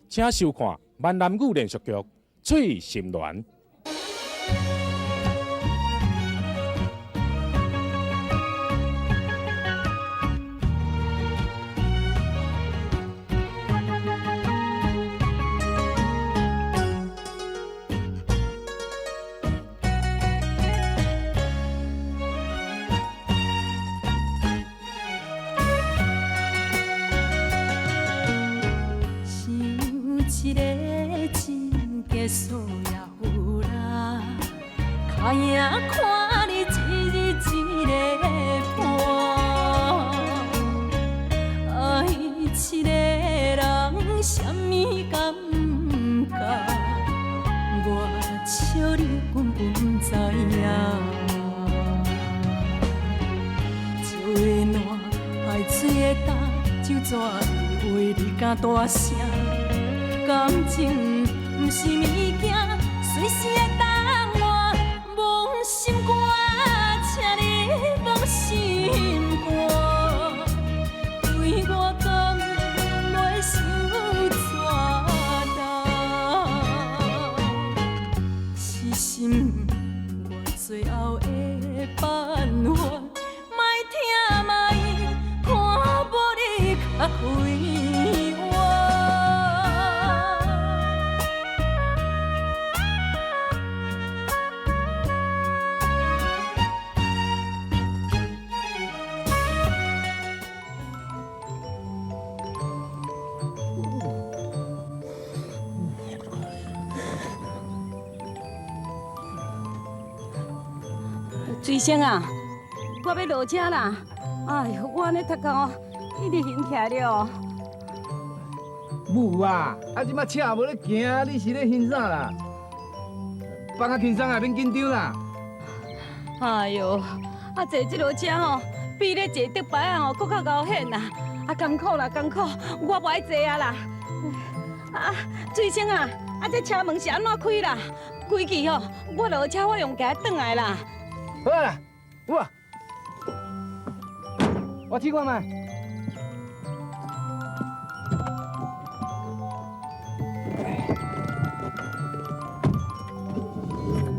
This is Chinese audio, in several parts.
请收看闽南语连续剧《翠心鸾》。一个真结束也有啦，卡影看你一日一个伴，爱一个人什么感觉？我笑你根本不知影。石的烂，海水的干，酒泉的话你敢大声？感情不是物件，随时会当换。忘心肝，请你忘心肝，对我敢袂想怎担？是心我最后的办法，莫听莫看无你较快活。水仙啊，我要落车啦！哎呦，我安尼读到一直晕起来了。母啊，即马车无咧行，你是咧欣啥啦？放较轻松啊，免紧张啦。哎呦，坐这落车吼，比咧坐德牌啊吼搁较高险啦！艰苦啦，艰苦，我不爱坐啊啦。水仙啊，这车门是安怎开啦？开去吼，我落车我用行转来啦。好啦，母啊，我试看卖。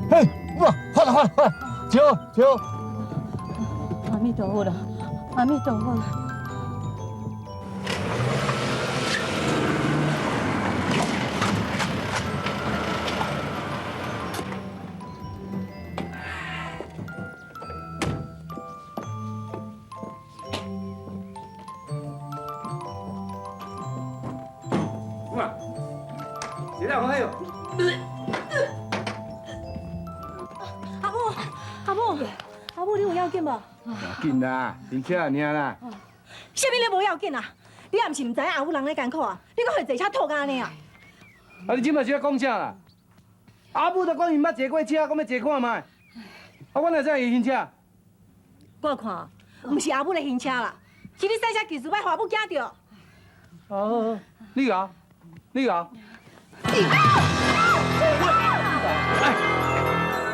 嘿，母啊，好了好了好了，招。阿弥陀佛啦，阿弥陀佛啦。阿母，你有要紧无？要紧啦，停车尔啦。啥物咧无要紧啊？你也毋是毋知影阿母人咧艰苦啊？你搁会坐车拖安尼啊？啊，你即摆是咧讲啥啦？阿母都讲伊捌坐过车，讲要坐看卖。啊，我哪知会晕车？我看，毋是阿母咧晕车啦，是你赛车技术歹，花母惊着。哦，你啊，你啊。哎，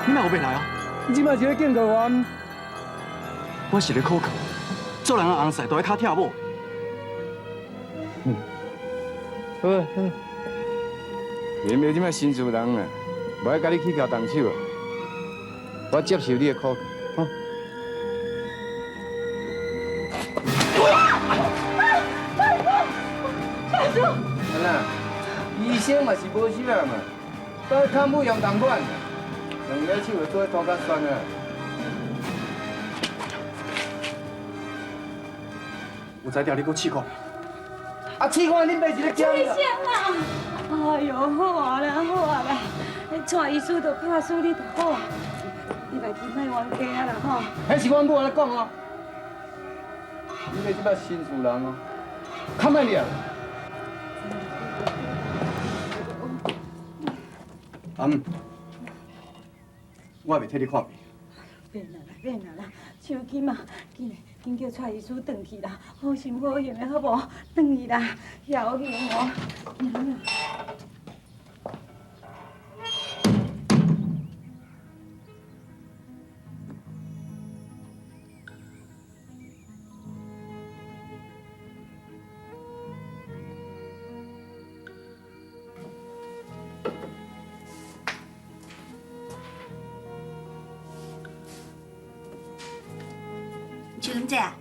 你哪有要来啊？你即摆是咧警告我？我是咧考考，做人的红婿都爱较疼某。好，你即摆新主人啊，无爱甲你去交动手啊。我接受你的考考，啊啦，医生嘛是无收啊嘛，到看母用同款，两个手就做拖甲酸啊。有才调你搁试看。啊，试看恁爸是咧惊你啦。哎呦，好啊啦，好啊啦，带医师就拍死你就好。你来去卖冤家啦吼。迄是阮母安尼讲哦。你爸即摆新主人哦，较慢点。阿姆，我袂替你看病。免啦，手机嘛，紧叫蔡医师转去啦，好心好意的好无？转去啦，要紧哦。秋云姐啊，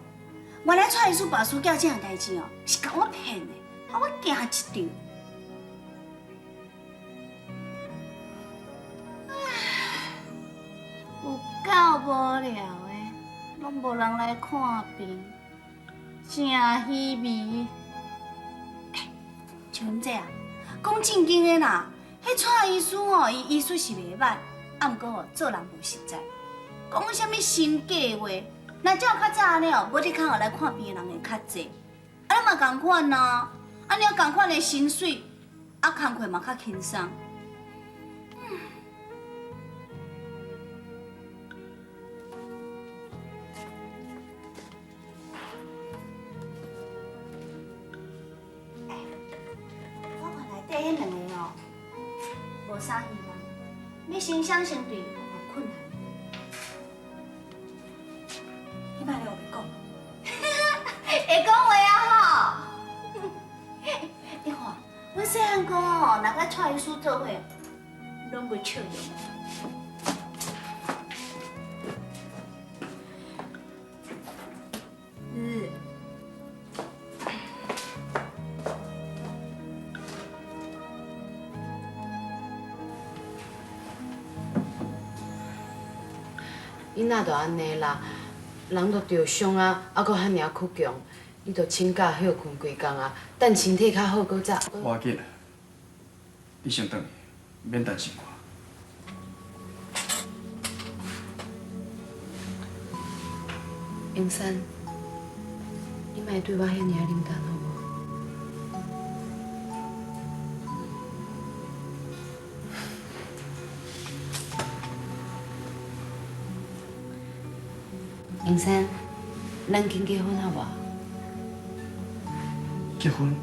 原来蔡医师把书叫这样代志哦，是甲我骗的，我惊一跳。有够无聊的，拢无人来看病，真稀微。秋云姐啊，讲正经的啦，迄蔡医师哦，伊医术是袂歹，啊毋过哦，做人无实在，讲啥物新计划。那照较早安尼哦，无你较后来看病的人会较济，啊，咱嘛共款呐，安尼共款的薪水，啊，工课嘛较轻松。我看内底迄两个哦，无啥希望，要心想成对，有困难。你摆了有讲？会讲话啊吼！你看，阮细汉哥哦，若甲蔡医师做伙，拢袂笑容。囡仔就安尼啦，人都着伤啊，还佫遐尔倔强，你着请假休困规工啊，等身体较好佫早。无要紧，你先转去，免担心我。永山，你莫对我遐尔冷淡好无？永山，咱紧结婚好无？结婚？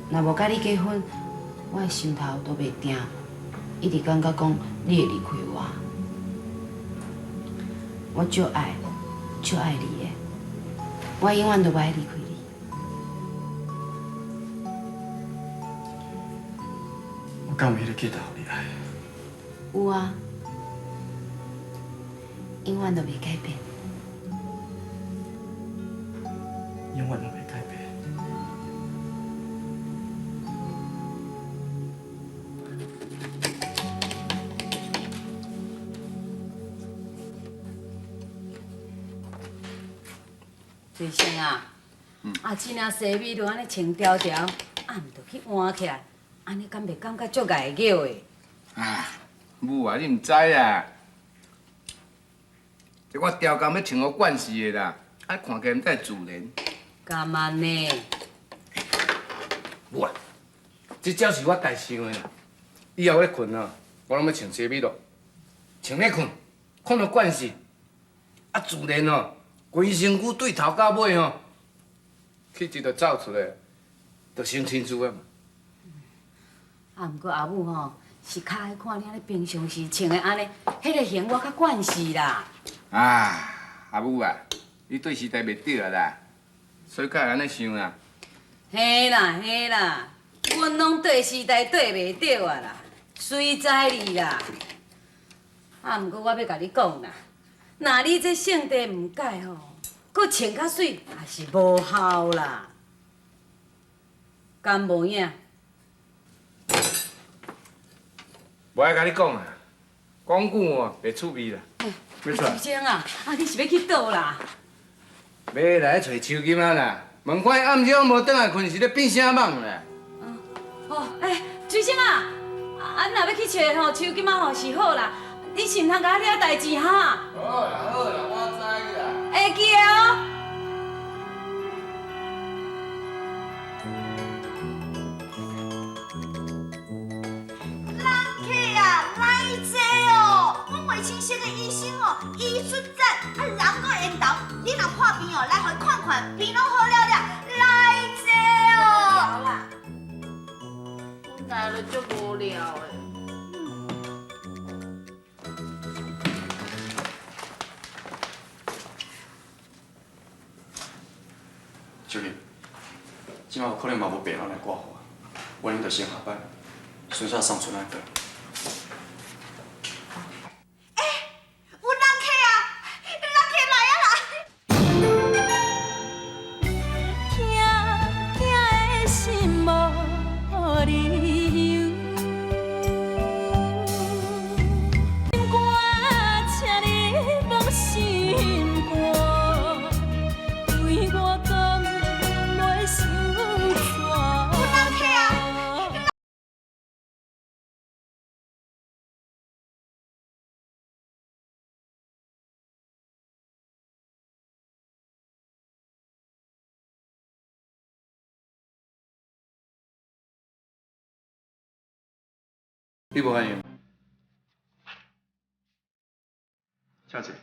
若无甲你结婚，我的心头都袂定，一直感觉讲你会离开我。我足爱你的，我永远都袂爱离开你。我敢有迄个记得互你爱？有啊，永远都袂改变。永远都袂改变。水生啊，啊，这领西米就安尼穿条条，啊，毋着去换起来，安尼敢袂感觉足碍脚的？啊，母啊，你毋知啊，这我条工要穿互惯势的啦，啊，看起来毋知自然。干安呢？母啊，这招是我家想的啦。以后咧困哦，我拢要穿西米露，穿咧困，看到惯势，啊，自然哦。规身躯对头到尾吼，气质就走出来，就成亲事啊嘛。啊，毋过阿母吼是较爱看你安尼平常时穿的安尼，迄个型我较惯势啦。啊，阿母啊，你对时代袂对啊啦，所以才会安尼想啦。嘿啦，阮拢对时代对袂着啊啦，随在你啦。啊，毋过我要甲你讲啦。若你这性地毋改吼，搁穿较水也是无效啦，敢无影？无爱甲你讲啊，讲久哦袂趣味啦。要出？徐生啊，你是要去倒啦？要来找秋金仔啦，问看伊暗时无倒来困是咧变啥梦啦？哦，徐生啊，若要去找吼秋金仔吼是好啦，你是毋通甲我惹代志哈？好啦，我知啦。会记的哦。客啊，来者哦！我卫生室的医生哦，医术赞，啊人个缘投，你若破病哦，来回看看，病拢好了了，来者哦！啦，我来了就无聊的。小林，今晚有可能嘛无病人来挂号，我恁就先下班，顺便送出来等。有人客啊，人客来啊啦！理由。我请你放心肝，对我敢袂伤逝。你无反应？小姐，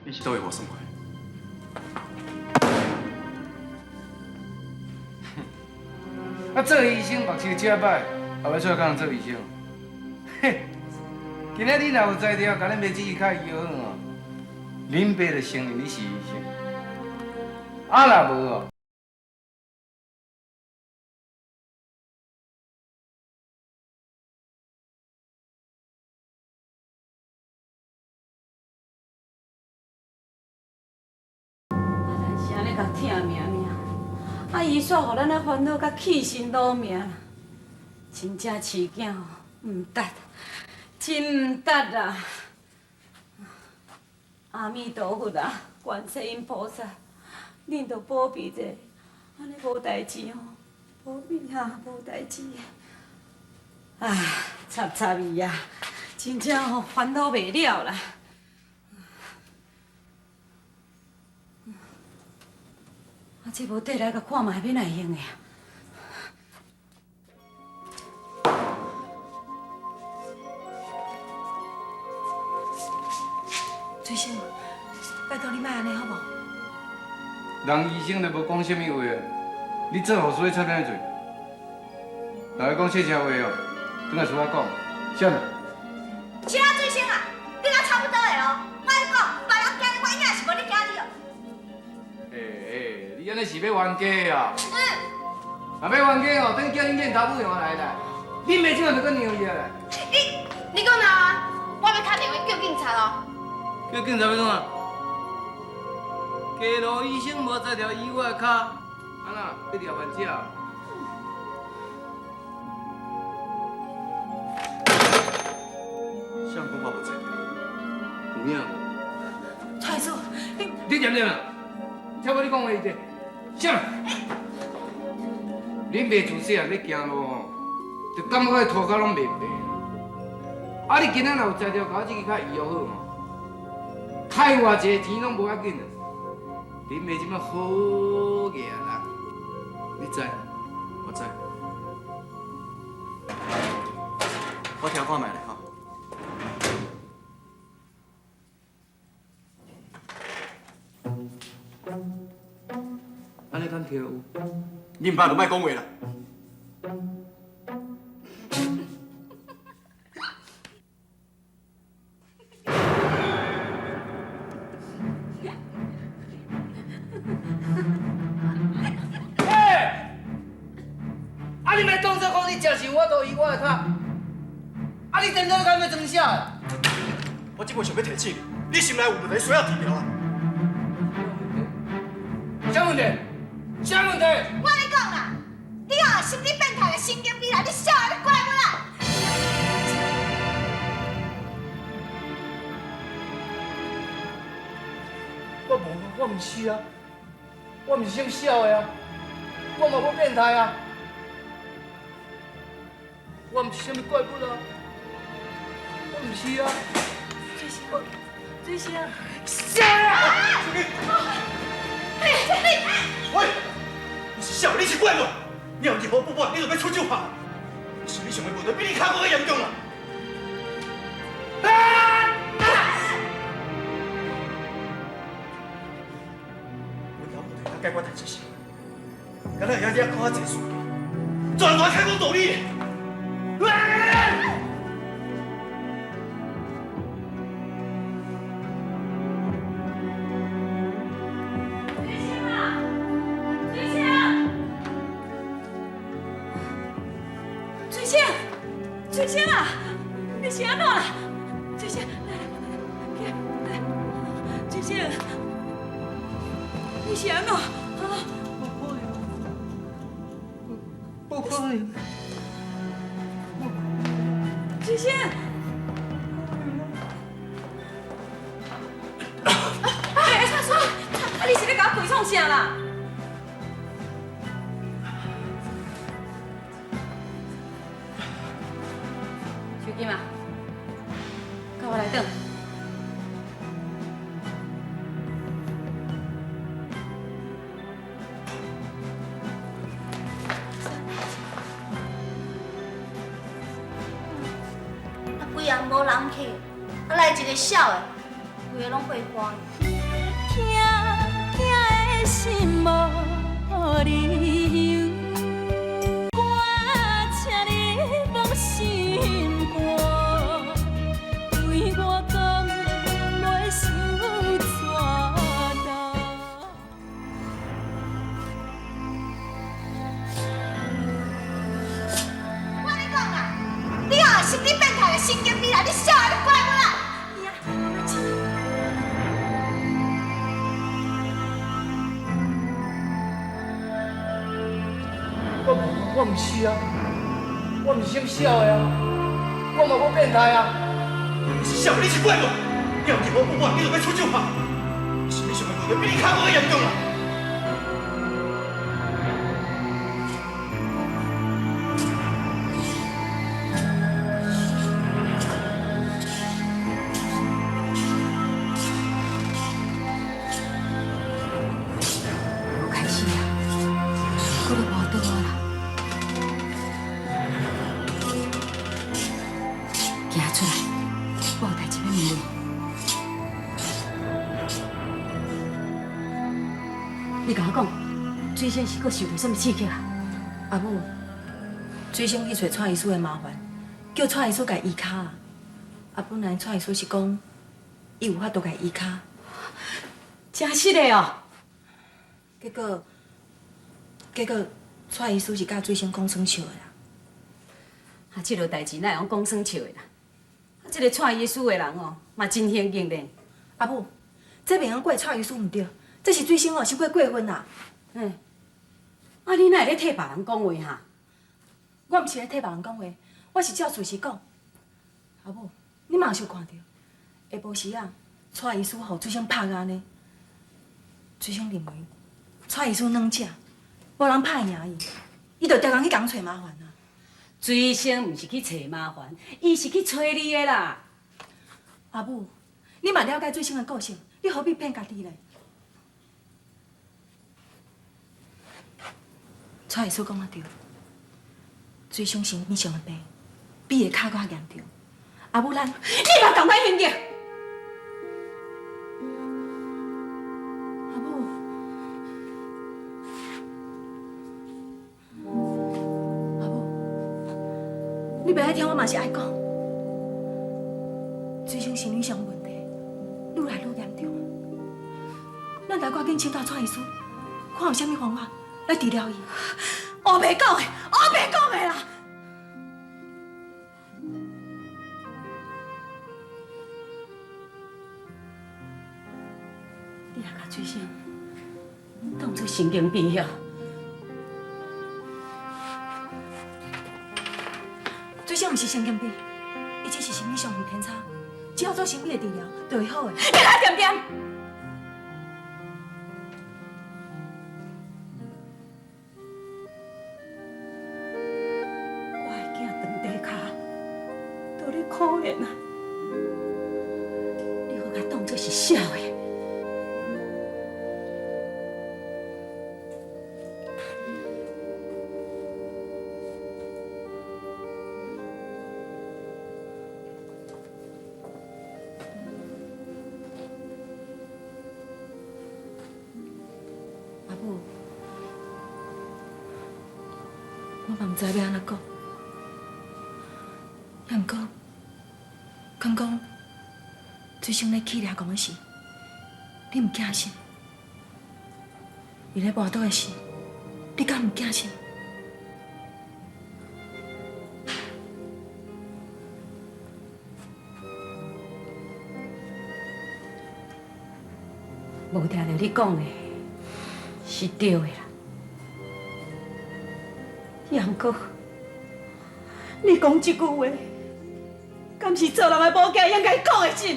你是倒位我送过来？啊，做医生目睭遮歹，后尾出来敢人做医生？嘿，今仔你若有才调，甲恁妹子较医好哦，恁爸就承认你是医生。啊，若无哦。咱是安尼甲疼命命，啊医煞互咱咧烦恼甲气身劳命，真正饲囝吼，毋值，真毋值啦！阿弥陀佛啊，观世音菩萨，恁着保庇者，安尼无代志吼，保庇啊，无代志。唉，插插伊啊，真正吼烦恼袂了啦。啊，这无缀来甲看卖免来用的啊。水星，拜托你莫安尼好无？人医生就无讲什么话啊，你做护士插哪做？若要讲谢谢话哦，等下厝仔讲。啥物？是啊，水星啊，你甲差不多的哦。我跟你讲，别人惊你，我影是无咧惊你哦。你安尼是要冤家啊？若要冤家哦，等叫恁见头母用来啦。恁妹怎啊就搁娘伊啊？你讲哪？我要打电话叫警察咯。叫警察要创啊？街路医生无在条医我的脚，安那要抓犯者？相公我无在条。有影无？蔡叔，你念念啊？听我你讲话者，啥？恁爸自细汉咧行路吼，就感觉涂骹拢袂白。啊，你今仔若有才调，甲我这个较医好吼，开偌济钱拢无要紧啊。恁爸即摆好个啦，你知？我知。我调看卖咧吼。安尼敢跳有？恁爸就莫讲话啦。啊！你莫当作讲你真是我都医我的脚，啊！你真正敢要装啥？我即摆想要提醒你，心内有问题需要治疗啊。啥问题？啥问题？我跟你讲啦，你哦心理变态的神经病啦，你少来你怪我啦！我唔是啊，我唔是想笑的啊，我嘛无变态啊，我唔是啥物怪物啊，我唔是啊，水星，笑呀！喂，你是笑，你是怪物，你要日后不报，你就要出手拍。是你想的问题比你较无严重啊！阮老母对咱解决代志时，敢若遐遐靠仔济事件，全来开讲道理。水星，水星啊，你是安怎啦？水星，来，水星，你是安怎？啊，不可能，水星。哎，蔡叔，啊，你是咧甲我鬼创啥啦？手机嘛，跟我来等。啊，规样无人客，啊来一个小的，规个拢过花。听的心无理由，我请你放心肝，对我讲袂想怎样。我跟你讲啊，你哦心理变态的神经病啊！你小的你怪我啦！我唔是啊，我唔是咁笑的啊，我嘛无变态啊。你是小，你是怪物，你要给我不管，你就要出手拍。心理上的问题比你较无严重啦。我开始啊，我都无倒啊啦。行出来，我有代志要问你。你甲我讲，水仙是搁受到什么刺激啊？阿母，水星去找蔡医师的麻烦，叫蔡医师甲医卡啊。啊，本来蔡医师是讲，伊有法度甲医卡，真实的哦。结果蔡医师是甲水星讲算笑的啦。啊，这落代志哪会用讲算笑的啦？啊，这个蔡医师的人哦，嘛真险境的。阿母，这袂用怪蔡医师毋对，这是水星哦，伤过过分啦。嗯，啊，你哪会咧替别人讲话哈？我毋是咧替别人讲话，我是照事实讲。阿母，你嘛是有看到，下晡时啊，蔡医师互水星拍安尼，水星认为蔡医师软只，无人拍赢伊，伊就调工去共找麻烦啊。水星毋是去找麻烦，伊是去找你的啦。阿母，你嘛了解水星的个性，你何必骗家己咧？蔡医师讲啊对，水星身边上的病，比伊脚搁较严重。阿母，咱你嘛同款行径。阿母，阿母，你袂爱听，我嘛是爱讲。水星心理上的问题愈来愈严重，咱得赶紧请教蔡医师，看有啥物方法来治疗伊。我袂讲的，我袂讲的啦。你若甲水星当作神经病遐，水星毋是神经病，伊只是心理上有偏差，只要做心理的治疗，就会好的。你来点点。我的囝长地骹，都咧可怜啊！你搁甲当作是笑的。阿母，我嘛毋知要安怎讲，也毋过，刚讲水星咧起掠讲的时，你毋惊心？伊咧跋倒的时，你敢毋惊心？无定着你讲的是对的啦。杨哥，你讲这句话，敢是做人的母家应该讲的信？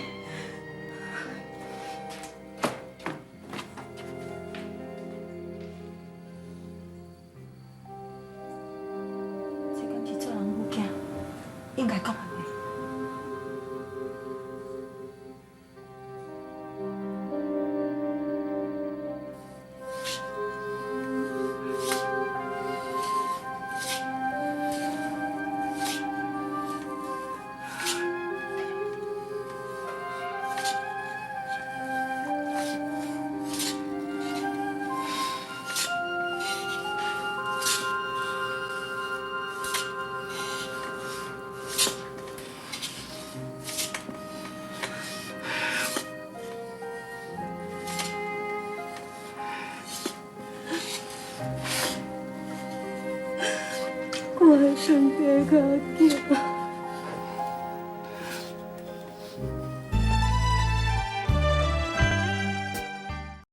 这敢是做人母囝应该讲的话？我的身体较强。